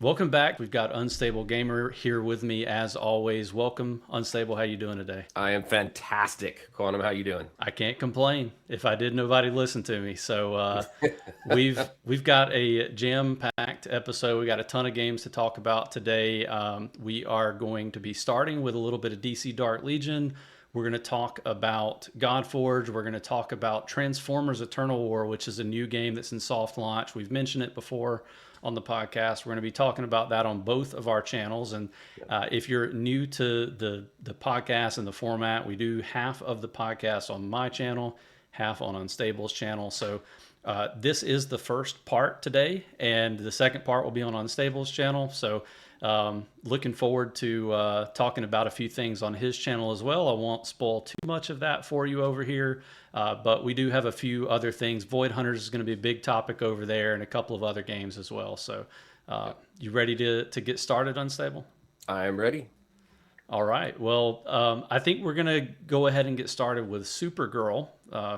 Welcome back. We've got Unstable Gamer here with me as always. Welcome, Unstable. How you doing today? I am fantastic. Quantum, how you doing? I can't complain. If I did, nobody listened to me. So we've got a jam-packed episode. We got a ton of games to talk about today. We are going to be starting with a little bit of DC Dark Legion. We're going to talk about Godforge. We're going to talk about Transformers Eternal War, which is a new game that's in soft launch. We've mentioned it before on the podcast. We're going to be talking about that on both of our channels. And if you're new to the podcast and the format, we do half of the podcast on my channel, half on Unstable's channel. So this is the first part today, and the second part will be on Unstable's channel. So looking forward to talking about a few things on his channel as well. I won't spoil too much of that for you over here, but we do have a few other things. Void Hunters is going to be a big topic over there, and a couple of other games as well. So you ready to get started, Unstable? I am ready. All right. Well, I think we're going to go ahead and get started with Supergirl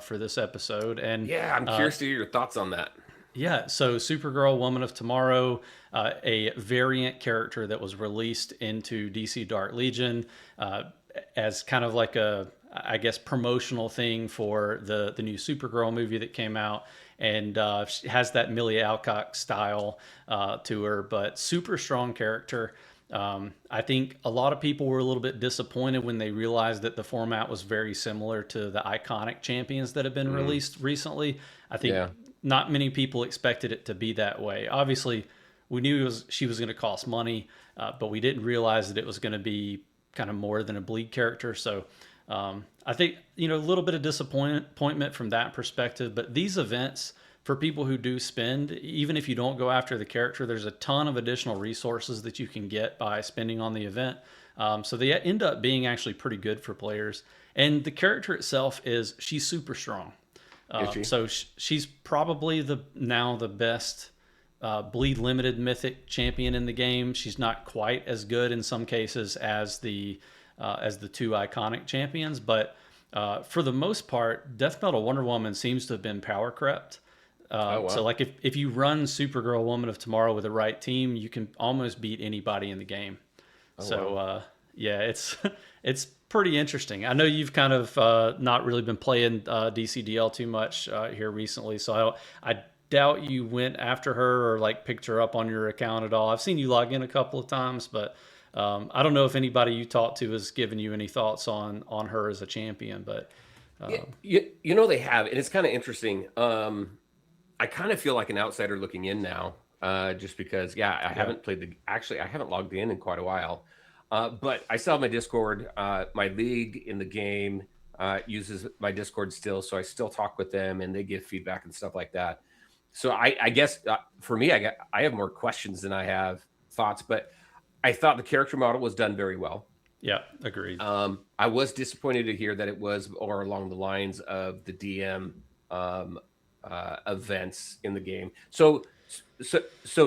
for this episode. And Yeah, I'm curious to hear your thoughts on that. yeah, so Supergirl Woman of Tomorrow, a variant character that was released into DC Dark Legion as kind of like a, I guess, promotional thing for the new Supergirl movie that came out. And she has that Millie Alcock style to her, but super strong character. I think a lot of people were a little bit disappointed when they realized that the format was very similar to the iconic champions that have been released recently. I think Yeah. not many people expected it to be that way. Obviously, we knew she was going to cost money, but we didn't realize that it was going to be kind of more than a bleed character. So I think, a little bit of disappointment from that perspective. But these events, for people who do spend, even if you don't go after the character, there's a ton of additional resources that you can get by spending on the event. So they end up being actually pretty good for players. And the character itself she's super strong. Is she? So she's probably the best bleed limited mythic champion in the game. She's not quite as good in some cases as the two iconic champions, but for the most part, Death Metal Wonder Woman seems to have been power crept. Oh So wow. like if you run Supergirl Woman of Tomorrow with the right team, you can almost beat anybody in the game. Oh So wow. yeah, it's it's pretty interesting. I know you've kind of not really been playing DCDL too much here recently, so I doubt you went after her or like picked her up on your account at all. I've seen you log in a couple of times, but I don't know if anybody you talked to has given you any thoughts on her as a champion. But Yeah, you know they have, and it's kind of interesting. I kind of feel like an outsider looking in now, just because I yeah, haven't played the. Actually, I haven't logged in quite a while, but I still have my Discord. My league in the game uses my Discord still, so I still talk with them, and they give feedback and stuff like that. So I guess for me, I have more questions than I have thoughts, but I thought the character model was done very well. yeah, agreed. I was disappointed to hear that it was more along the lines of the DM events in the game. So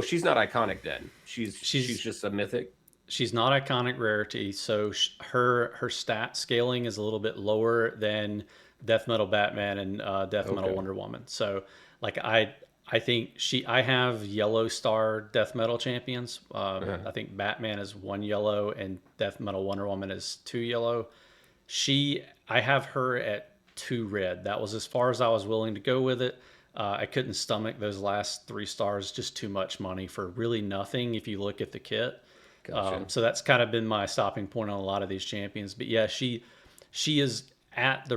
she's not iconic then. She's She's just a mythic. she's not iconic rarity, so her stat scaling is a little bit lower than Death Metal Batman and Death Metal Okay. Wonder Woman. So like I think I have yellow star Death Metal champions. Uh-huh. I think Batman is one yellow and Death Metal Wonder Woman is two yellow. I have her at two red. That was as far as I was willing to go with it. I couldn't stomach those last 3 stars, just too much money for really nothing if you look at the kit. Gotcha. So that's kind of been my stopping point on a lot of these champions. But yeah, she is at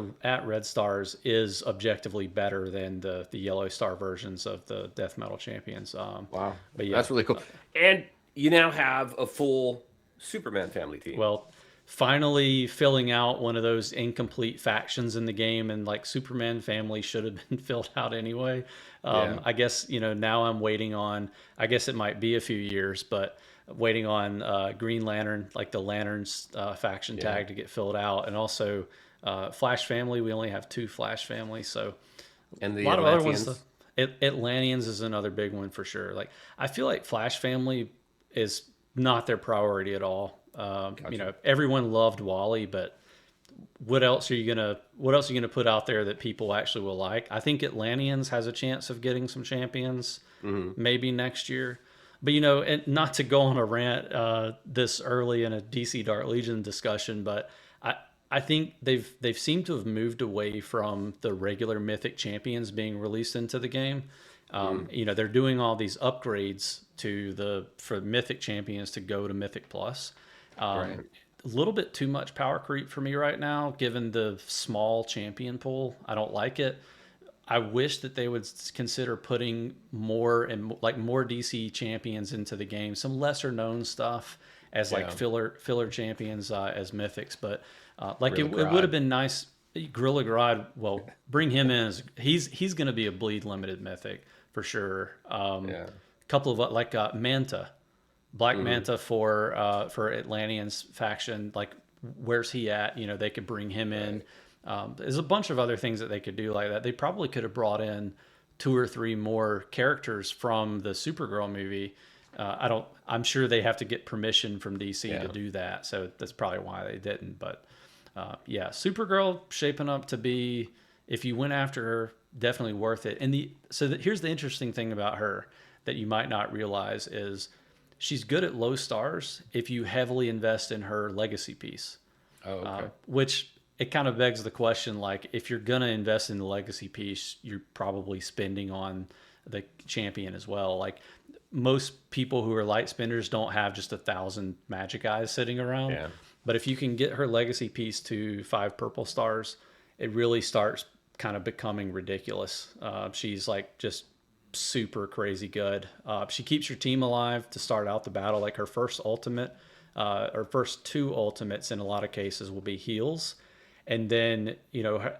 Red Stars is objectively better than the Yellow Star versions of the Death Metal champions. Wow. But yeah, That's really cool. And you now have a full Superman family team. well, finally filling out one of those incomplete factions in the game, and like Superman family should have been filled out anyway. Yeah. I guess now I'm waiting on. I guess it might be a few years, but waiting on Green Lantern, like the Lanterns faction Yeah. tag to get filled out, and also Flash family. We only have two Flash families, so And a the lot of other ones. Atlanteans. Atlanteans is another big one for sure. Like I feel like Flash family is not their priority at all. Gotcha. Everyone loved Wally, but what else are you gonna put out there that people actually will like? I think Atlanteans has a chance of getting some champions Hmm. maybe next year. But and not to go on a rant this early in a DC Dark Legion discussion, but I think they've seemed to have moved away from the regular Mythic champions being released into the game. They're doing all these upgrades for Mythic champions to go to Mythic Plus. Right. A little bit too much power creep for me right now, given the small champion pool. I don't like it. I wish that they would consider putting more DC champions into the game, some lesser known stuff as like filler champions as mythics. But it would have been nice. Gorilla Grodd, well, bring him in. He's going to be a bleed limited mythic for sure. A couple of Manta, Black Manta for Atlantean's faction. Like, where's he at? They could bring him in. There's a bunch of other things that they could do like that. They probably could have brought in 2 or 3 more characters from the Supergirl movie. I'm sure they have to get permission from DC to do that. So that's probably why they didn't. But Supergirl shaping up to be, if you went after her, definitely worth it. And here's the interesting thing about her that you might not realize is she's good at low stars if you heavily invest in her legacy piece. Oh, okay. Which it kind of begs the question, like, if you're going to invest in the legacy piece, you're probably spending on the champion as well. Like, most people who are light spenders don't have just 1,000 magic eyes sitting around. Yeah. But if you can get her legacy piece to 5 purple stars, it really starts kind of becoming ridiculous. She's like just super crazy good. She keeps your team alive to start out the battle. Like, her first ultimate, or first 2 ultimates in a lot of cases will be heals. And then,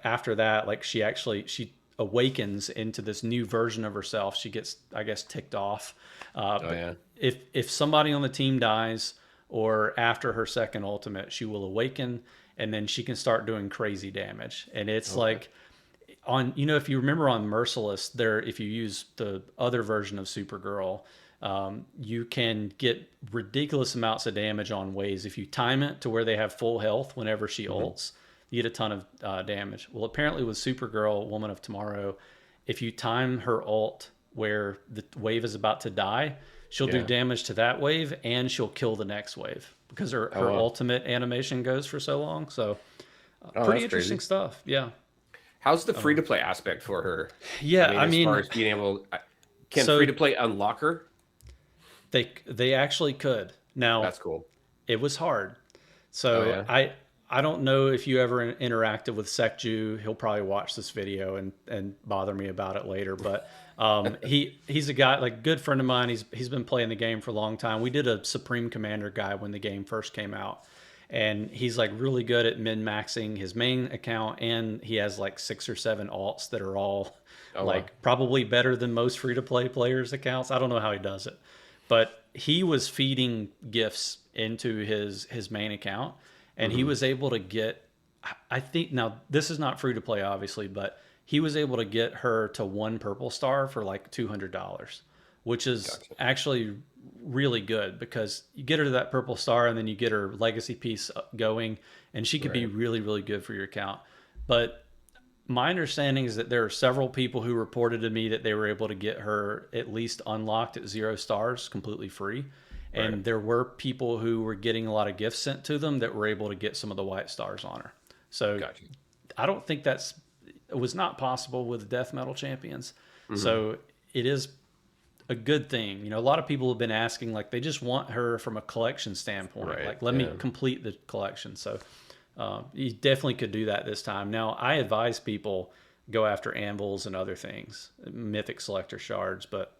after that, like, she awakens into this new version of herself. She gets, I guess, ticked off. If somebody on the team dies, or after her second ultimate, she will awaken, and then she can start doing crazy damage. And it's like, if you remember on Merciless, if you use the other version of Supergirl, you can get ridiculous amounts of damage on waves. If you time it to where they have full health whenever she ults, you get a ton of damage. Well, apparently with Supergirl, Woman of Tomorrow, if you time her ult where the wave is about to die, she'll do damage to that wave, and she'll kill the next wave because her ultimate animation goes for so long. So pretty interesting stuff. Yeah. How's the free-to-play aspect for her? Yeah, as far as being able, can free-to-play unlock her? They actually could. Now, that's cool. It was hard. So I don't know if you ever interacted with Sekju. He'll probably watch this video and bother me about it later. But he's a guy, like, good friend of mine. He's been playing the game for a long time. We did a Supreme Commander guide when the game first came out. And he's like really good at min-maxing his main account, and he has like 6 or 7 alts that are all probably better than most free-to-play players' accounts. I don't know how he does it. But he was feeding gifts into his main account, and he was able to get, I think, now this is not free-to-play obviously, but he was able to get her to 1 purple star for like $200, which is actually really good, because you get her to that purple star and then you get her legacy piece going, and she could be really, really good for your account. But my understanding is that there are several people who reported to me that they were able to get her at least unlocked at 0 stars completely free. And there were people who were getting a lot of gifts sent to them that were able to get some of the white stars on her. So I don't think it was not possible with death metal champions. So it is a good thing. A lot of people have been asking, like, they just want her from a collection standpoint. Like, let me complete the collection. So you definitely could do that this time. Now, I advise people go after anvils and other things, mythic selector shards, but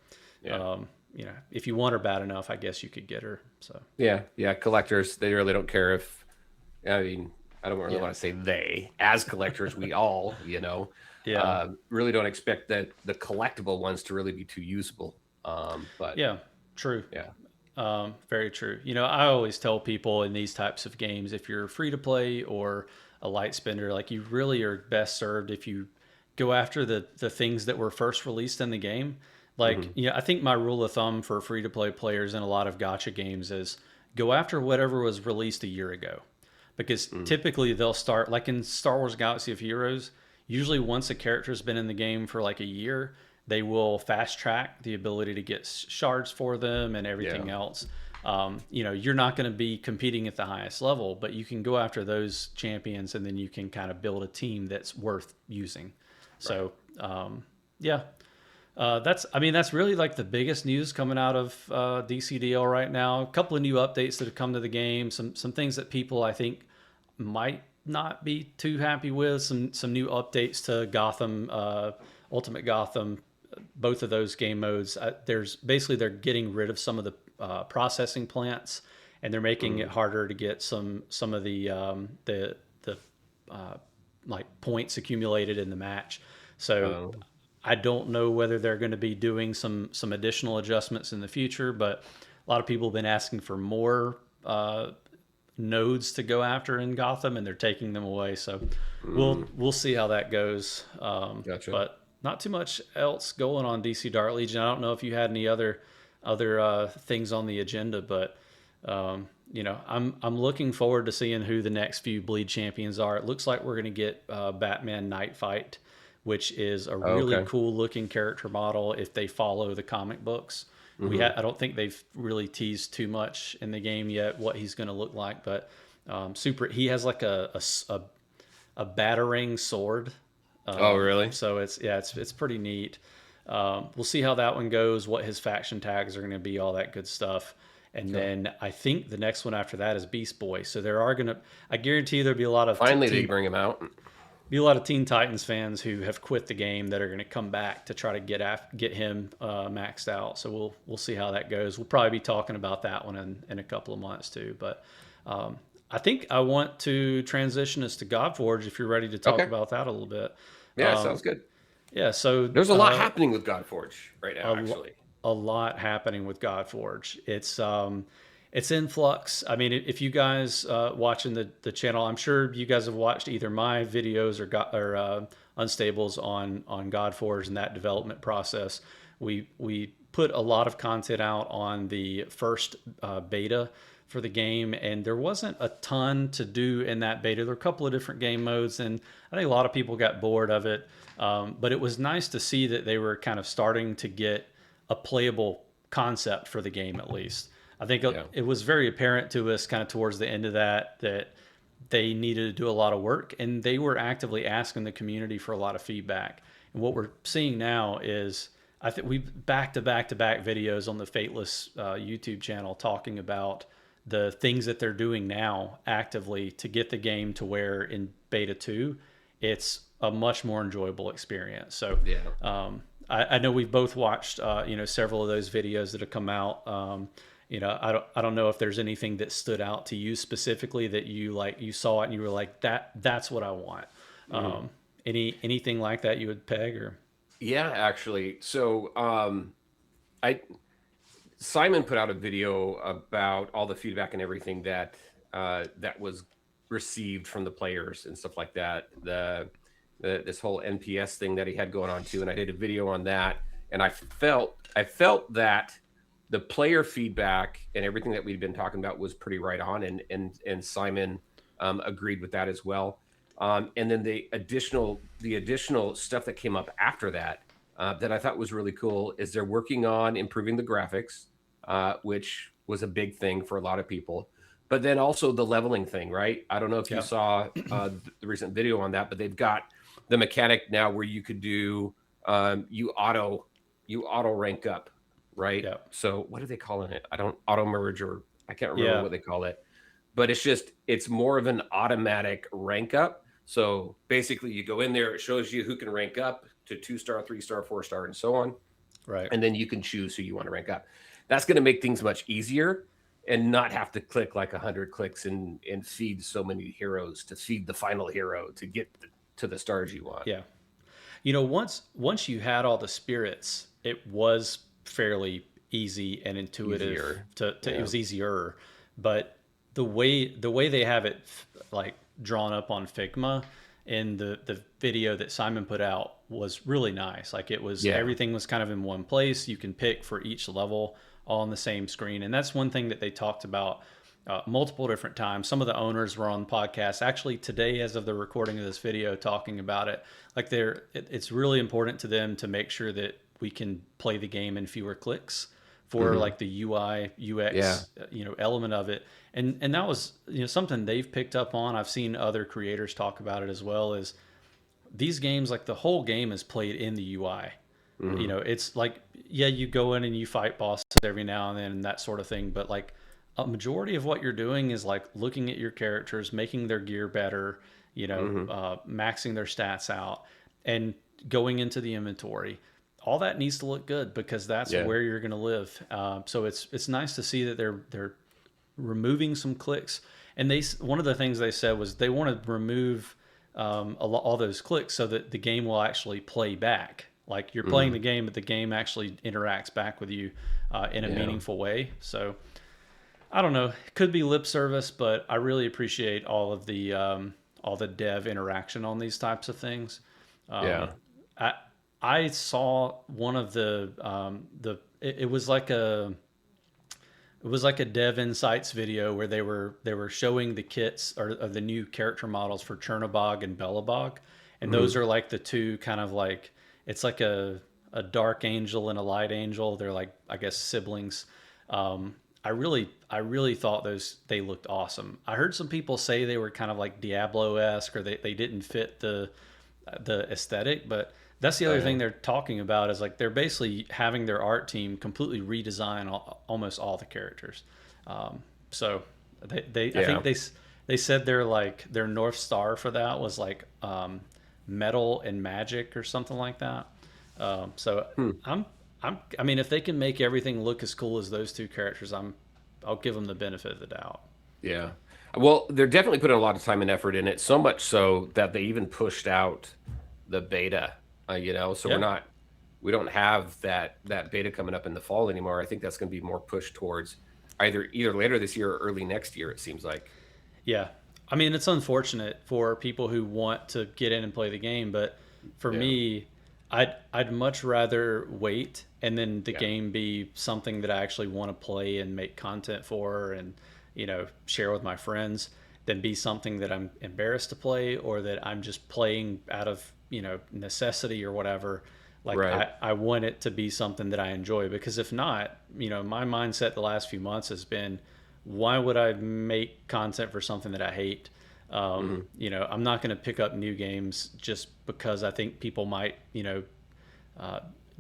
if you want her bad enough, I guess you could get her. So collectors, they really don't care if, I mean, I don't really want to say they, as collectors, we all, really don't expect that the collectible ones to really be too usable. But true. Very true. I always tell people in these types of games, if you're free to play or a light spender, like, you really are best served if you go after the things that were first released in the game. Like, I think my rule of thumb for free to play players in a lot of gacha games is go after whatever was released a year ago, because typically they'll start, like in Star Wars Galaxy of Heroes, usually once a character's been in the game for like a year, they will fast track the ability to get shards for them and everything else. You're not going to be competing at the highest level, but you can go after those champions, and then you can kind of build a team that's worth using. So, yeah, that's really like the biggest news coming out of DCDL right now. A couple of new updates that have come to the game, some things that people I think might not be too happy with, some new updates to Gotham, Ultimate Gotham, both of those game modes. They're getting rid of some of the processing plants, and they're making it harder to get some of the like points accumulated in the match. So I don't know whether they're going to be doing some additional adjustments in the future, but a lot of people have been asking for more nodes to go after in Gotham, and they're taking them away. So we'll see how that goes. Gotcha. But not too much else going on DC Dark Legion. I don't know if you had any other things on the agenda, but I'm looking forward to seeing who the next few Bleed champions are. It looks like we're going to get Batman Night Fight, which is a really cool looking character model if they follow the comic books. I don't think they've really teased too much in the game yet what he's going to look like, but he has like a battering sword. Oh, really? So it's pretty neat. We'll see how that one goes, what his faction tags are going to be, all that good stuff. And then I think the next one after that is Beast Boy. So I guarantee there'll be a lot of finally they bring him out. Be a lot of Teen Titans fans who have quit the game that are going to come back to try to get him maxed out. So we'll see how that goes. We'll probably be talking about that one in a couple of months too. But I think I want to transition us to Godforge if you're ready to talk about that a little bit. Yeah, sounds good. Yeah, so there's a lot happening with Godforge right now. Actually, a lot happening with Godforge. It's in flux. I mean, if you guys watching the channel, I'm sure you guys have watched either my videos or Unstables on Godforge and that development process. We put a lot of content out on the first beta for the game, and there wasn't a ton to do in that beta. There were a couple of different game modes, and I think a lot of people got bored of it. But it was nice to see that they were kind of starting to get a playable concept for the game, at least. I think it was very apparent to us kind of towards the end of that they needed to do a lot of work, and they were actively asking the community for a lot of feedback. And what we're seeing now is, I think we back-to-back videos on the Fateless YouTube channel talking about the things that they're doing now actively to get the game to where in beta 2, it's a much more enjoyable experience. So I know we've both watched several of those videos that have come out. I don't know if there's anything that stood out to you specifically that you saw it and you were like, that's what I want. Anything like that you would peg? Or yeah, actually. So Simon put out a video about all the feedback and everything that was received from the players and stuff like that. This whole NPS thing that he had going on too, and I did a video on that, and I felt that the player feedback and everything that we've been talking about was pretty right on, and Simon agreed with that as well. And then the additional stuff that came up after that that I thought was really cool is they're working on improving the graphics, which was a big thing for a lot of people. But then also the leveling thing, right? I don't know if you saw the recent video on that, but they've got the mechanic now where you could do you auto rank up, right? Yeah. So what are they calling it? I don't auto merge, or I can't remember what they call it. But it's more of an automatic rank up. So basically you go in there, it shows you who can rank up to 2-star, 3-star, 4-star, and so on. Right. And then you can choose who you want to rank up. That's going to make things much easier and not have to click like 100 clicks and feed so many heroes to feed the final hero to get to the stars you want. Yeah. Once you had all the spirits, it was fairly easy and intuitive. It was easier. But the way they have it like drawn up on Figma in the video that Simon put out was really nice. Like it was everything was kind of in one place. You can pick for each level all on the same screen. And that's one thing that they talked about multiple different times. Some of the owners were on the podcast actually today, as of the recording of this video, talking about it. Like it's really important to them to make sure that we can play the game in fewer clicks for like the UI Yeah. UX element of it. And that was something they've picked up on. I've seen other creators talk about it as well. Is these games, like the whole game is played in the UI. It's like, yeah, you go in and you fight bosses every now and then and that sort of thing, but like a majority of what you're doing is like looking at your characters, making their gear better, maxing their stats out, and going into the inventory. All that needs to look good because that's Yeah. where you're going to live. So it's nice to see that they're removing some clicks. And one of the things they said was they want to remove all those clicks so that the game will actually play back. Like you're playing the game, but the game actually interacts back with you in a meaningful way. So I don't know, it could be lip service, but I really appreciate all the dev interaction on these types of things. Yeah. I I saw one of it was like a Dev Insights video where they were showing the kits or the new character models for Chernobog and Belobog, and those are like the two kind of like, it's like a dark angel and a light angel. They're like, I guess, siblings. I really thought they looked awesome. I heard some people say they were kind of like Diablo-esque, or they didn't fit the aesthetic, but that's the other thing they're talking about is like they're basically having their art team completely redesign almost all the characters. So I think they said their North Star for that was like metal and magic or something like that. So I mean, if they can make everything look as cool as those two characters, I'll give them the benefit of the doubt. Yeah. Well, they're definitely putting a lot of time and effort in it, so much so that they even pushed out the beta, so Yeah. we don't have that beta coming up in the fall anymore. I think that's going to be more pushed towards either later this year or early next year, it seems like. Yeah. I mean, it's unfortunate for people who want to get in and play the game, but for Yeah. me, I'd much rather wait and then the Yeah. game be something that I actually want to play and make content for and share with my friends than be something that I'm embarrassed to play or that I'm just playing out of necessity or whatever. Like Right. I want it to be something that I enjoy, because if not, my mindset the last few months has been, why would I make content for something that I hate? I'm not going to pick up new games just because I think people might,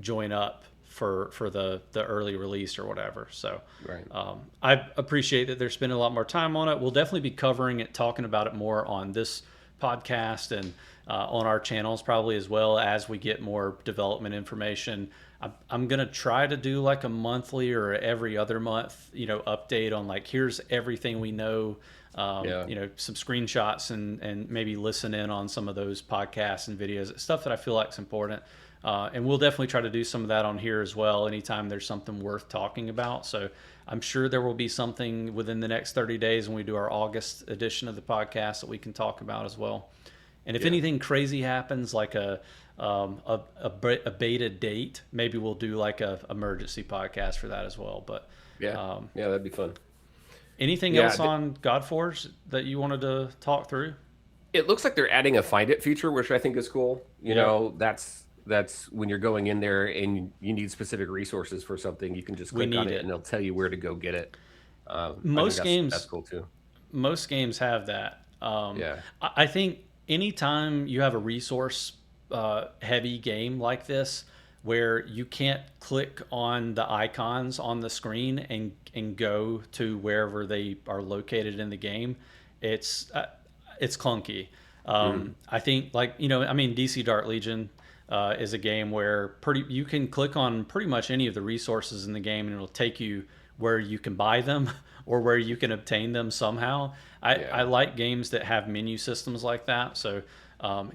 join up for the early release or whatever. So Right. I appreciate that they're spending a lot more time on it. We'll definitely be covering it, talking about it more on this podcast and on our channels probably, as well as we get more development information. I'm going to try to do like a monthly or every other month, update on like, here's everything we know, Yeah. some screenshots and maybe listen in on some of those podcasts and videos, stuff that I feel like is important. And we'll definitely try to do some of that on here as well anytime there's something worth talking about. So I'm sure there will be something within the next 30 days when we do our August edition of the podcast that we can talk about as well. And if Yeah. anything crazy happens, like a beta date, maybe we'll do like a emergency podcast for that as well. But Yeah. Yeah, that'd be fun. anything Yeah. else on Godforge that you wanted to talk through? It looks like they're adding a find it feature, which I think is cool. That's when you're going in there and you need specific resources for something, you can just We click on need it it. and they'll tell you where to go get it. I think Most that's games cool too. most games have that. Yeah. I think anytime you have a resource heavy game like this, where you can't click on the icons on the screen and go to wherever they are located in the game, it's clunky. I think, like, I mean, DC Dark Legion is a game where you can click on pretty much any of the resources in the game and it'll take you where you can buy them or where you can obtain them somehow. I like games that have menu systems like that. So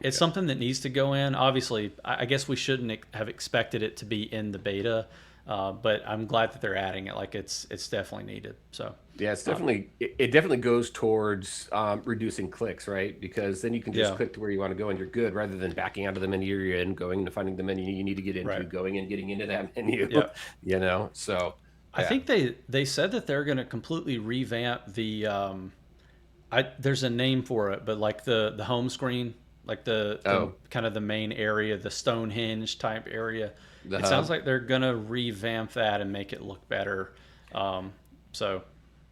it's something that needs to go in. Obviously, I guess we shouldn't have expected it to be in the beta, but I'm glad that they're adding it. Like it's definitely needed. So Yeah, it's definitely it definitely goes towards reducing clicks, right? Because then you can just Yeah. click to where you want to go and you're good, rather than backing out of the menu you're in, going and finding the menu you need to get into, Right. going and getting into that menu. Yeah. So I yeah. think they said that they're going to completely revamp the there's a name for it, but like the home screen, like the Oh. kind of the main area, the Stonehenge type area. The it sounds hub. like they're gonna revamp that and make it look better. So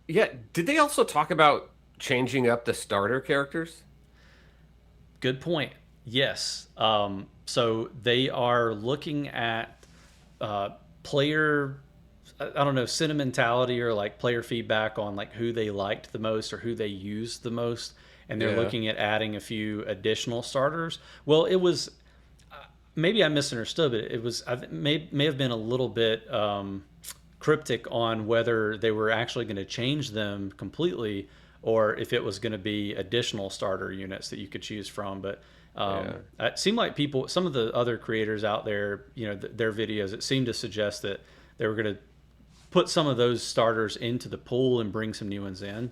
Yeah. Did they also talk about changing up the starter characters? good point. Yes. So they are looking at player, I don't know, sentimentality or like player feedback on like who they liked the most or who they used the most, and they're Yeah. looking at adding a few additional starters. Well, it was, maybe I misunderstood, but it was, may have been a little bit cryptic on whether they were actually going to change them completely or if it was going to be additional starter units that you could choose from. But Yeah. it seemed like people, some of the other creators out there, their videos, it seemed to suggest that they were going to put some of those starters into the pool and bring some new ones in.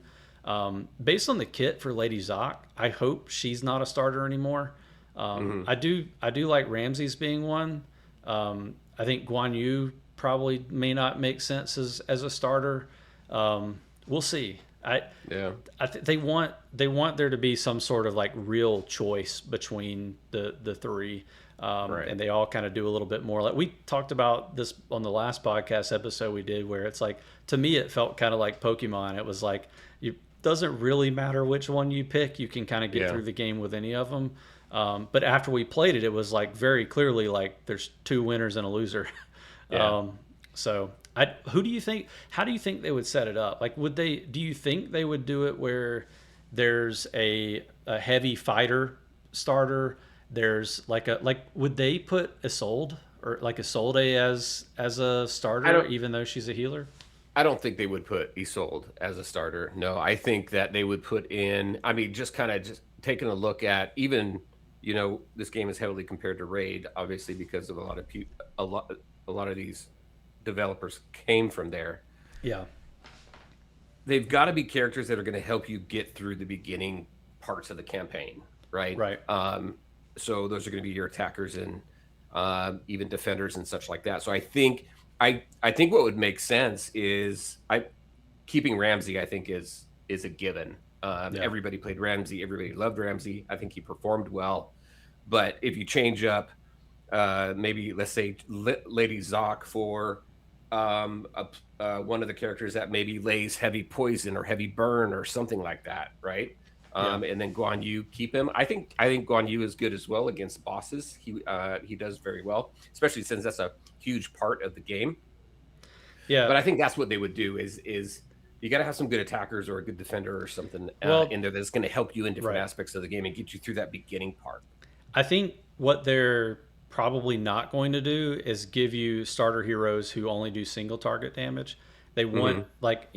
Based on the kit for Lady Zoc, I hope she's not a starter anymore. Hmm. I do like Ramses being one. I think Guan Yu probably may not make sense as a starter. We'll see. Yeah. They want there to be some sort of like real choice between the three, Right. and they all kind of do a little bit more. Like we talked about this on the last podcast episode we did, where it's like to me it felt kind of like Pokemon. It was like it doesn't really matter which one you pick. You can kind of get Yeah. through the game with any of them. But after we played it, it was like very clearly like there's two winners and a loser. Yeah. So who do you think? How do you think they would set it up? Like, would they? Do you think they would do it where there's a heavy fighter starter? There's would they put Isolde or like Isolde as a I starter don't. even though she's a healer? I don't think they would put Isolde as a starter. No, I think that they would put in. I mean, just kind of just taking a look at even. This game is heavily compared to Raid, obviously because of a lot of these developers came from there. Yeah. They've got to be characters that are going to help you get through the beginning parts of the campaign, right? Right. So those are going to be your attackers and even defenders and such like that. So I think what would make sense is keeping Ramsey. I think is a given. Yeah. Everybody played Ramsey. Everybody loved Ramsey. I think he performed well. But if you change up, maybe let's say Lady Zoc for one of the characters that maybe lays heavy poison or heavy burn or something like that, right? Yeah. And then Guan Yu, keep him. I think Guan Yu is good as well against bosses. He does very well, especially since that's a huge part of the game. Yeah. But I think that's what they would do is you got to have some good attackers or a good defender or something Well, in there that's going to help you in different right. aspects of the game and get you through that beginning part. I think what they're probably not going to do is give you starter heroes who only do single target damage. They want, Hmm. like,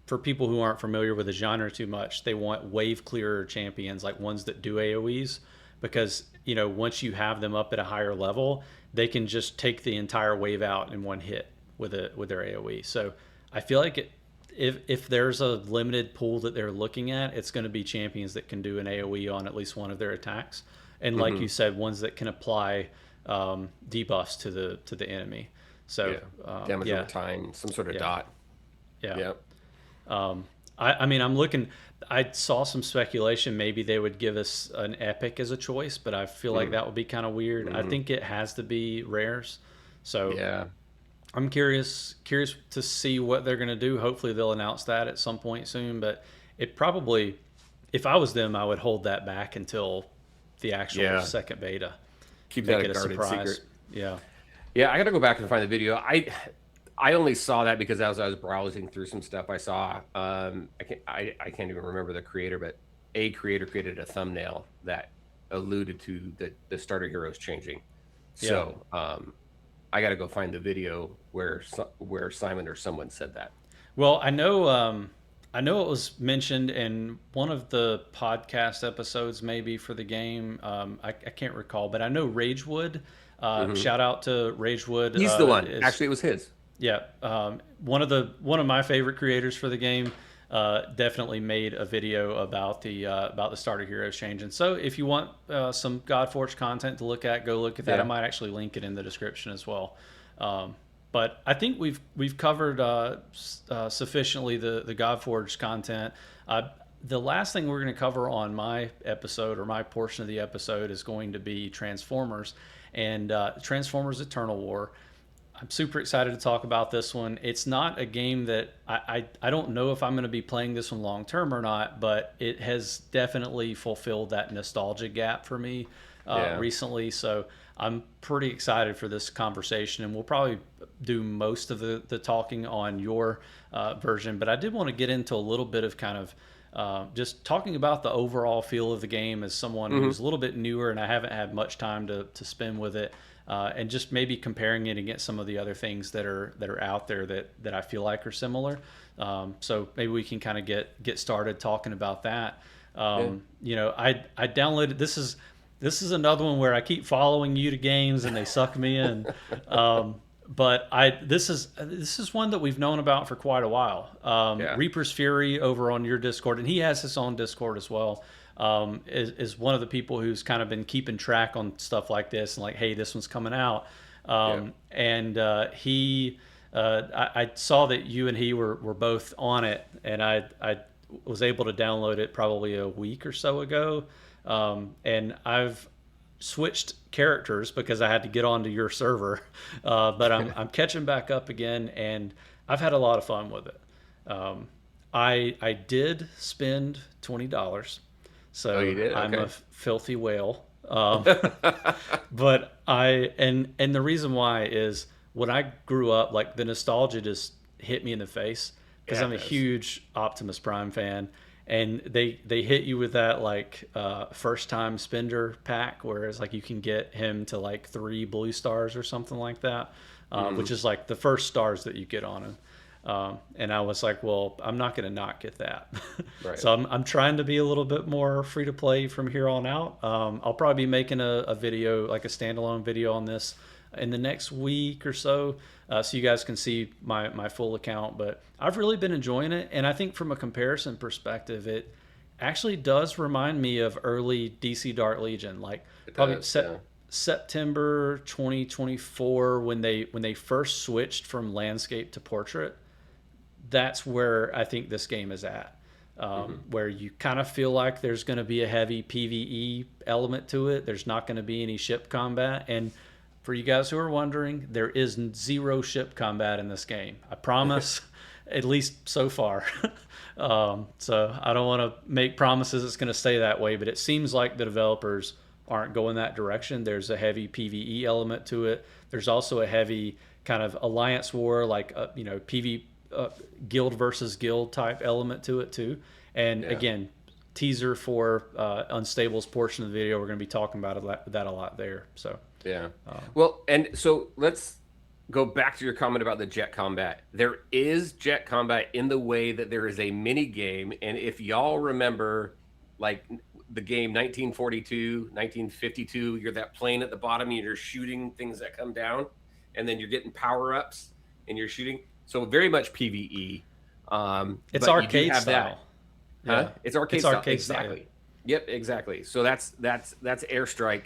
for people who aren't familiar with the genre too much, they want wave clearer champions, like ones that do AoEs, because, once you have them up at a higher level, they can just take the entire wave out in one hit with their AoE. So I feel like if there's a limited pool that they're looking at, it's going to be champions that can do an AoE on at least one of their attacks, and like Hmm. you said, ones that can apply debuffs to the enemy. So Yeah, damage yeah, over time, some sort of yeah, dot. yeah. Yeah. I mean, I'm looking. I saw some speculation. Maybe they would give us an epic as a choice, but I feel like Mm-hmm. that would be kind of weird. I think it has to be rares. So Yeah. I'm curious to see what they're going to do. Hopefully, they'll announce that at some point soon. But it probably, if I was them, I would hold that back until the actual Yeah. second beta. Keep that Make a it a guarded surprise. secret. Yeah. Yeah, I got to go back and find the video. I only saw that because as I was browsing through some stuff, I saw I can't even remember the creator, but a creator created a thumbnail that alluded to the starter heroes changing. Yeah. So I got to go find the video where Simon or someone said that. Well, I know it was mentioned in one of the podcast episodes, maybe for the game. I can't recall, but I know Ragewood. Hmm. Shout out to Ragewood. He's the one. Is Actually, it was his. Yeah, one of my favorite creators for the game. Definitely made a video about the starter heroes changing. So if you want some Godforge content to look at, go look at that. I Yeah. might actually link it in the description as well. But I think we've covered sufficiently the Godforge content. The last thing we're going to cover on my episode or my portion of the episode is going to be Transformers. and Transformers Eternal War. I'm super excited to talk about this one. It's not a game that I don't know if I'm going to be playing this one long term or not, but it has definitely fulfilled that nostalgia gap for me Yeah. recently. So I'm pretty excited for this conversation, and we'll probably do most of the talking on your version. But I did want to get into a little bit of kind of just talking about the overall feel of the game as someone who's a little bit newer and I haven't had much time to spend with it. And just maybe comparing it against some of the other things that are out there that I feel like are similar. So maybe we can kind of get started talking about that. You know, I downloaded this is another one where I keep following you to games and they suck me in. But this is one that we've known about for quite a while. Reaper's Fury over on your Discord, and he has his own Discord as well. Is one of the people who's kind of been keeping track on stuff like this and like, hey, this one's coming out. And I saw that you and he were both on it, and I was able to download it probably a week or so ago. And I've switched characters because I had to get onto your server, but I'm catching back up again, and I've had a lot of fun with it. I did spend $20. So you did? Okay. I'm a filthy whale. But and the reason why is when I grew up, like the nostalgia just hit me in the face because I'm a huge Optimus Prime fan, and they hit you with that like first time spender pack, whereas like you can get him to like 3 blue stars or something like that, which is like the first stars that you get on him. And I was like, well, I'm not going to not get that. Right. So I'm trying to be a little bit more free to play from here on out. I'll probably be making a video, like a standalone video on this in the next week or so, so you guys can see my full account. But I've really been enjoying it. And I think from a comparison perspective, it actually does remind me of early DC Dark Legion, like September 2024 when they first switched from landscape to portrait. That's where I think this game is at, where you kind of feel like there's going to be a heavy PvE element to it. There's not going to be any ship combat. And for you guys who are wondering, there is 0 ship combat in this game. I promise, at least so far. So I don't want to make promises it's going to stay that way, but it seems like the developers aren't going that direction. There's a heavy PvE element to it. There's also a heavy kind of alliance war, like, PvP. Guild versus guild type element to it too. And again, teaser for Unstable's portion of the video, we're going to be talking about that a lot there. So well, and so let's go back to your comment about the jet combat. There is jet combat in the way that there is a mini game, and if y'all remember, like the game 1942, 1952, you're that plane at the bottom and you're shooting things that come down, and then you're getting power-ups and you're shooting. So very much PvE. It's arcade style. It's arcade style. Exactly. Style. Yep, exactly. So that's Airstrike,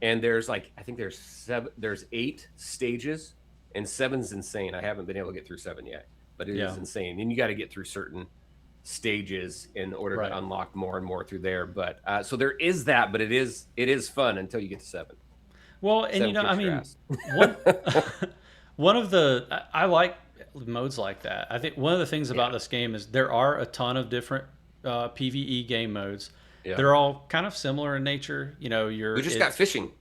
and there's like I think there's 8 stages, and 7's insane. I haven't been able to get through 7 yet, but it is insane. And you got to get through certain stages in order to unlock more and more through there. But so there is that, but it is fun until you get to 7. Well, and I mean, one of the I like modes like that. I think one of the things about this game is there are a ton of different PvE game modes. They're all kind of similar in nature. We just got fishing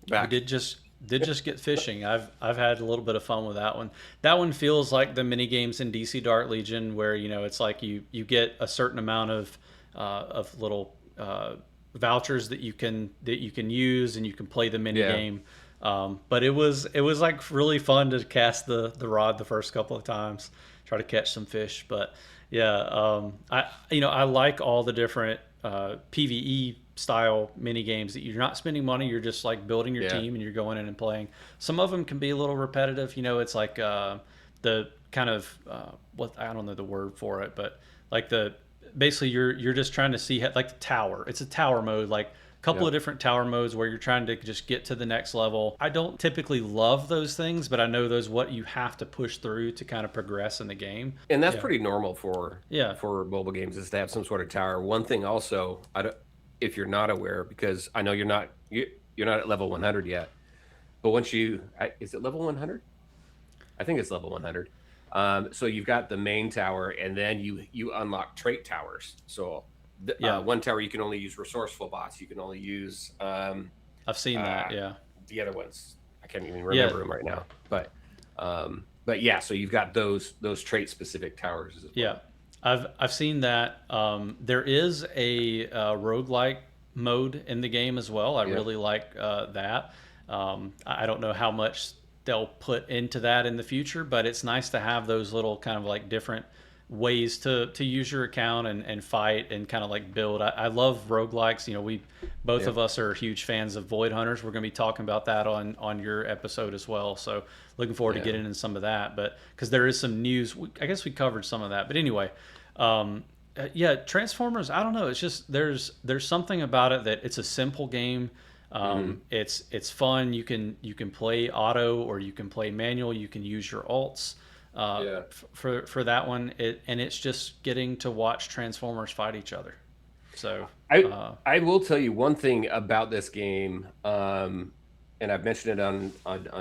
back. We did just get fishing. I've had a little bit of fun with that one. That one feels like the mini games in DC Dark Legion, where it's like you get a certain amount of little vouchers that you can use, and you can play the mini game. But it was like really fun to cast the rod the first couple of times, try to catch some fish. But I like all the different PvE style mini games that you're not spending money, you're just like building your team and you're going in and playing. Some of them can be a little repetitive. It's like the kind of I don't know the word for it, but like basically you're just trying to see like the tower. It's a tower mode, like couple of different tower modes where you're trying to just get to the next level. I don't typically love those things, but I know those what you have to push through to kind of progress in the game. And that's pretty normal for mobile games, is to have some sort of tower. One thing also, if you're not aware, because I know you're not at level 100 yet, But once is it level 100? I think it's level 100. So you've got the main tower, and then you unlock trait towers. So Yeah, one tower you can only use resourceful bots. You can only use I've seen uh, that. Yeah, the other ones. I can't even yeah, remember them right now. But yeah, so you've got those trait specific towers as yeah. well. I've seen that. There is a roguelike mode in the game as well. I Yep. really like that. I don't know how much they'll put into that in the future, but it's nice to have those little kind of like different ways to use your account and fight and kind of like build. I love roguelikes. You know, we both of Yep. us are huge fans of Void Hunters. We're going to be talking about that on your episode as well. So looking forward to Yeah. getting into some of that. But because there is some news, I guess we covered some of that. But anyway, um, yeah, Transformers. I don't know. It's just there's something about it that it's a simple game. Hmm. It's fun. You can play auto or you can play manual. You can use your alts Yeah. for that one. And it's just getting to watch Transformers fight each other. So I uh, I will tell you one thing about this game, and I've mentioned it on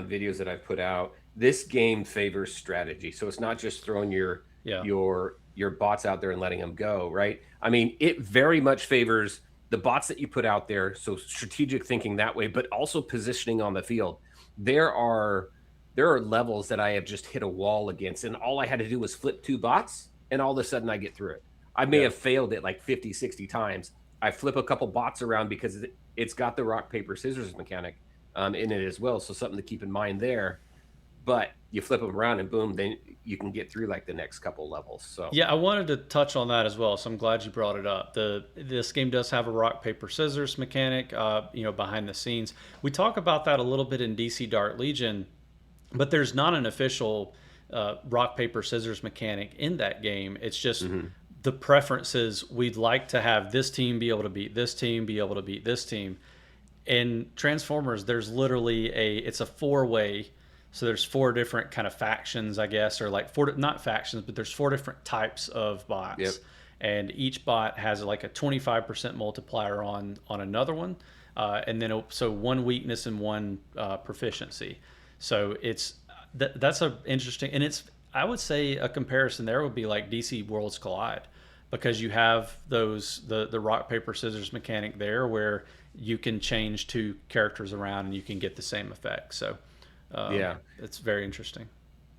videos that I've put out. This game favors strategy, so it's not just throwing yeah, your bots out there and letting them go. Right? I mean, it very much favors the bots that you put out there. So strategic thinking that way, but also positioning on the field. There are there are levels that I have just hit a wall against, and all I had to do was flip two bots, and all of a sudden I get through it. I may yeah. have failed it like 50, 60 times. I flip a couple bots around because it's got the rock, paper, scissors mechanic in it as well. So something to keep in mind there. But you flip them around and boom, then you can get through like the next couple levels. So, Yeah, I wanted to touch on that as well, so I'm glad you brought it up. This game does have a rock paper scissors mechanic, behind the scenes. We talk about that a little bit in DC Dart Legion, but there's not an official rock paper scissors mechanic in that game. It's just mhm. the preferences. We'd like to have this team be able to beat this team, be able to beat this team. In Transformers, there's literally it's a four-way. So there's four different kind of factions, I guess, or like four, not factions, but there's four different types of Yep. bots, and each bot has like a 25% multiplier on another one, and then so one weakness and one proficiency. So that's a interesting, and it's, I would say a comparison there would be like DC Worlds Collide, because you have the rock paper scissors mechanic there where you can change two characters around and you can get the same effect. So Yeah. it's very interesting.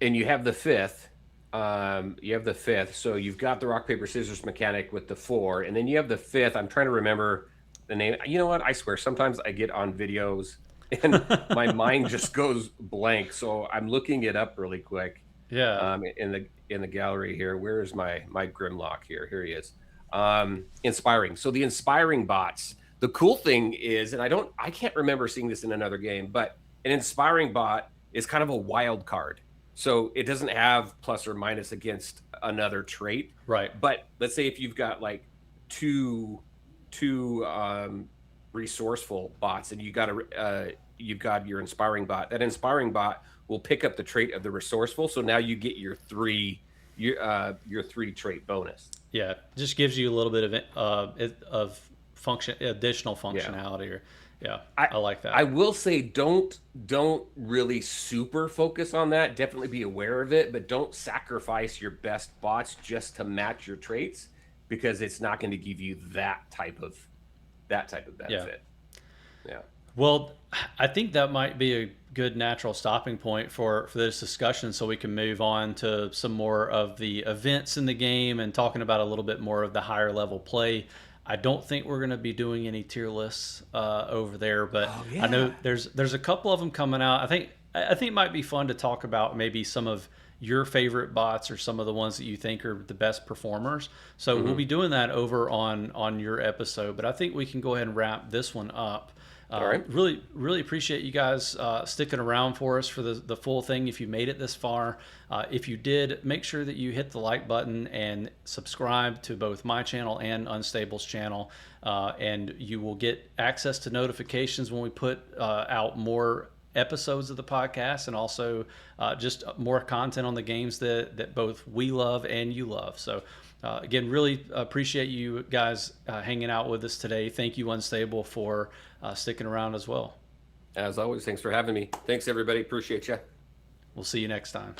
And you have the fifth. You have the fifth. So you've got the rock, paper, scissors mechanic with the four. And then you have the fifth. I'm trying to remember the name. You know what? I swear, sometimes I get on videos and my mind just goes blank. So I'm looking it up really quick. Yeah, In the gallery here. Where is my Grimlock here? Here he is. Inspiring. So the inspiring bots. The cool thing is, and I can't remember seeing this in another game, but an inspiring bot is kind of a wild card. So it doesn't have plus or minus against another trait. right. But let's say if you've got like two resourceful bots, and you've got your inspiring bot. That inspiring bot will pick up the trait of the resourceful. So now you get your three trait bonus. Yeah, just gives you a little bit of additional Yeah. functionality. Or yeah, I I like I that. will say don't really super focus on that. Definitely be aware of it, but don't sacrifice your best bots just to match your traits because it's not going to give you that type of Yeah. benefit. Yeah. Well, I think that might be a good natural stopping point for this discussion, so we can move on to some more of the events in the game and talking about a little bit more of the higher level play. I don't think we're going to be doing any tier lists over there, but Oh I know yeah. there's a couple of them coming out. I think it might be fun to talk about maybe some of your favorite bots or some of the ones that you think are the best performers. So we'll Hmm. be doing that over on your episode, but I think we can go ahead and wrap this one up. All right. Really, really appreciate you guys sticking around for us for the full thing. If you made it this far, if you did, make sure that you hit the like button and subscribe to both my channel and Unstable's channel, and you will get access to notifications when we put out more episodes of the podcast, and also just more content on the games that both we love and you love. So again, really appreciate you guys hanging out with us today. Thank you, Unstable, for sticking around as well. As always, thanks for having me. Thanks, everybody. Appreciate you. We'll see you next time.